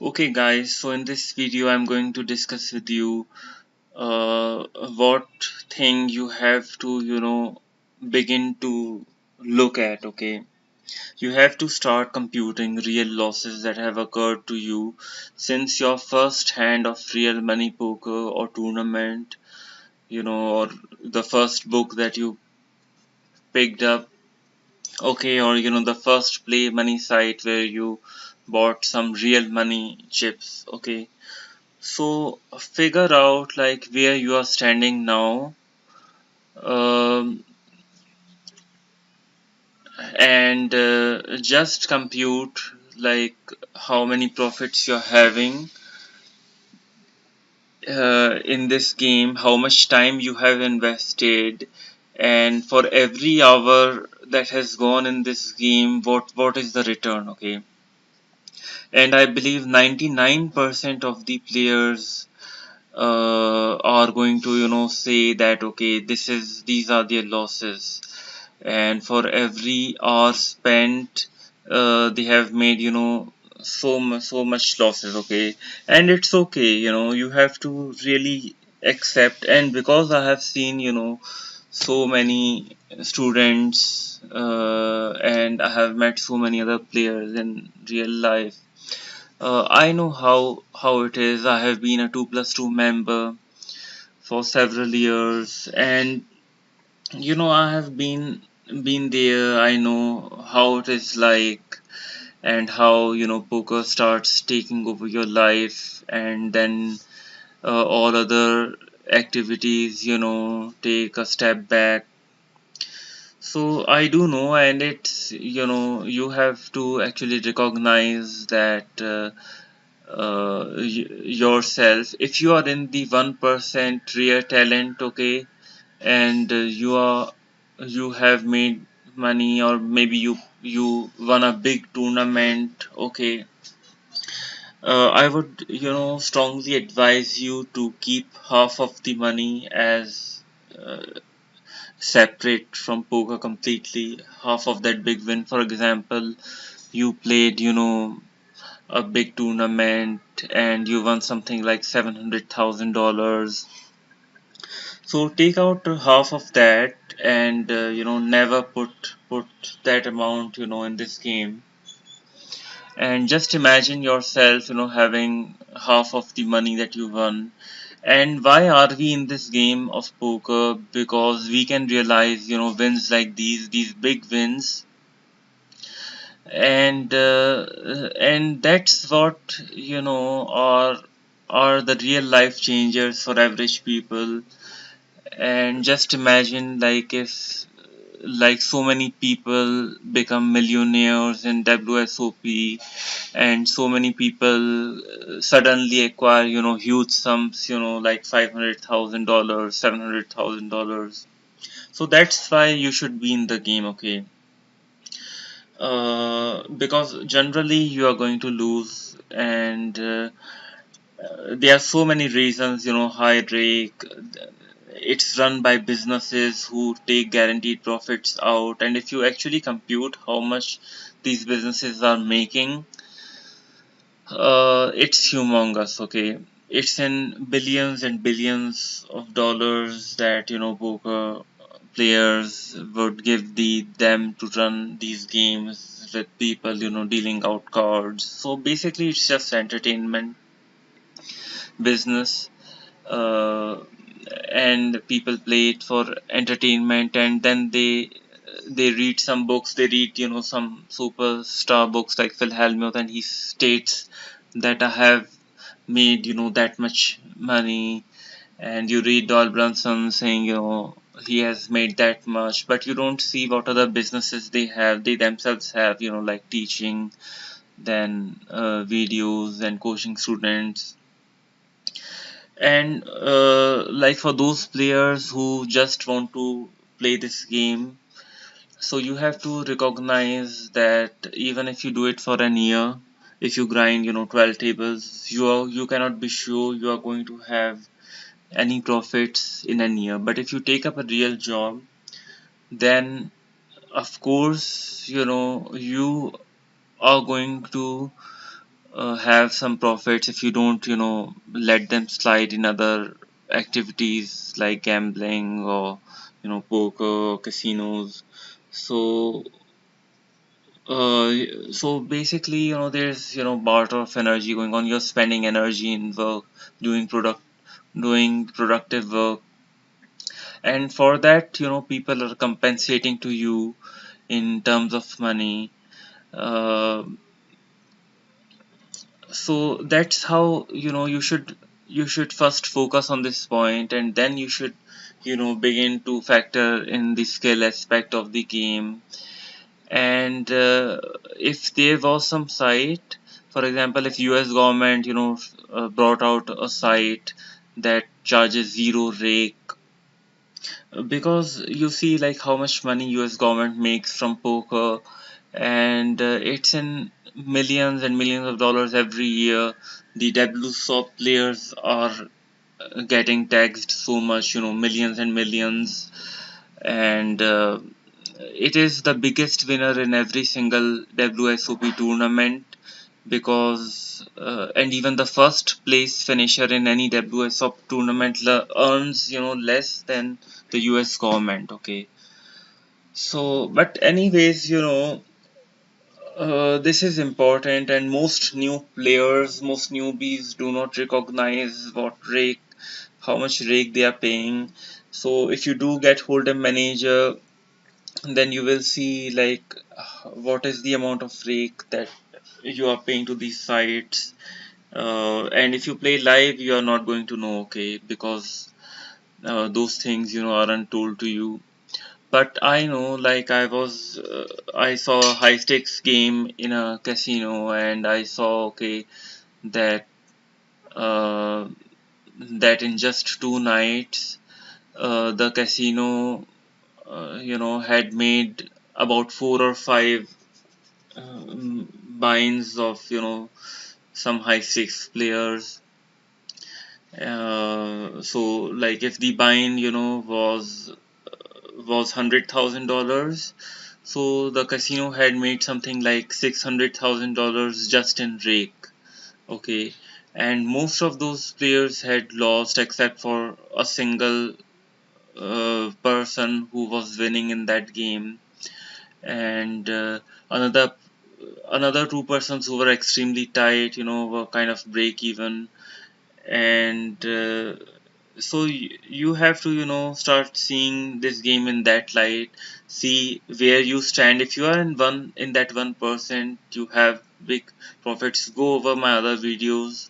Okay guys, so in this video I'm going to discuss with you uh, what thing you have to begin to look at. Okay, you have to start computing real losses that have occurred to you since your first hand of real money poker or tournament, or the first book that you picked up. Okay, or the first play money site where you bought some real money chips. Okay, so figure out like where you are standing now, um, and just compute like how many profits you're having in this game, how much time you have invested, and for every hour that has gone in this game, what is the return? Okay, and I believe 99% of the players are going to say that okay, these are their losses, and for every hour spent they have made so much losses. Okay, and it's okay, you have to really accept. And because I have seen so many students and I have met so many other players in real life, I know how it is. I have been a 2+2 member for several years, and I have been there. I know how it is like, and how poker starts taking over your life, and then all other activities take a step back. So I do know, and it's you have to actually recognize that. Yourself, if you are in the 1% rare talent. Okay, and you have made money, or maybe you won a big tournament. Okay, I would strongly advise you to keep half of the money as uh, separate from poker completely. Half of that big win, for example, you played a big tournament and you won something like $700,000. So take out half of that, and never put that amount in this game. And just imagine yourself having half of the money that you won. And why are we in this game of poker? Because we can realize wins like these big wins, and that's what are the real life changers for average people. And just imagine like if like so many people become millionaires in WSOP, and so many people suddenly acquire huge sums, like $500,000, $700,000. So that's why you should be in the game. Okay, because generally you are going to lose, and there are so many reasons. High rake, it's run by businesses who take guaranteed profits out, and if you actually compute how much these businesses are making, it's humongous. Okay, it's in billions and billions of dollars that poker players would give them to run these games with people dealing out cards. So basically it's just entertainment business, uh, and people play it for entertainment, and then they read some books. They read some superstar books like Phil Hellmuth, and he states that I have made that much money. And you read Doyle Brunson saying he has made that much, but you don't see what other businesses they themselves have, like teaching, then videos and coaching students. And like for those players who just want to play this game, so you have to recognize that even if you do it for an year, if you grind 12 tables, you cannot be sure you are going to have any profits in a year. But if you take up a real job, then of course you are going to have some profits if you don't, let them slide in other activities like gambling or, poker, casinos. So, uh, so basically, there's, barter of energy going on. You're spending energy in work, doing product, doing productive work, and for that, people are compensating to you in terms of money. Uh, so that's how, you should first focus on this point, and then you should, begin to factor in the skill aspect of the game. And if there was some site, for example, if US government, brought out a site that charges zero rake, because you see like how much money US government makes from poker, and it's in millions and millions of dollars every year. The WSOP players are getting taxed so much, millions and millions, and it is the biggest winner in every single WSOP tournament, because and even the first place finisher in any WSOP tournament earns, less than the US government. Okay, so but anyways, this is important, and most new players, most newbies do not recognize how much rake they are paying. So if you do get Hold'em Manager, then you will see like what is the amount of rake that you are paying to these sites. And if you play live, you are not going to know, okay, because those things, aren't told to you. But I know, like I saw a high stakes game in a casino, and I saw, okay, that uh, that in just 2 nights, the casino, had made about 4 or 5 binds of, some high stakes players. So like if the bind, was $100,000, so the casino had made something like $600,000 just in rake. Okay, and most of those players had lost except for a single person who was winning in that game, and another two persons who were extremely tight, were kind of break even. And so you have to, start seeing this game in that light, see where you stand. If you are in that 1%, you have big profits. Go over my other videos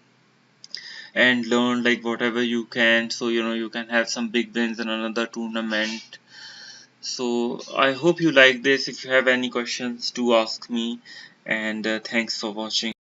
and learn like whatever you can, so you can have some big wins in another tournament. So I hope you like this. If you have any questions, do ask me, and thanks for watching.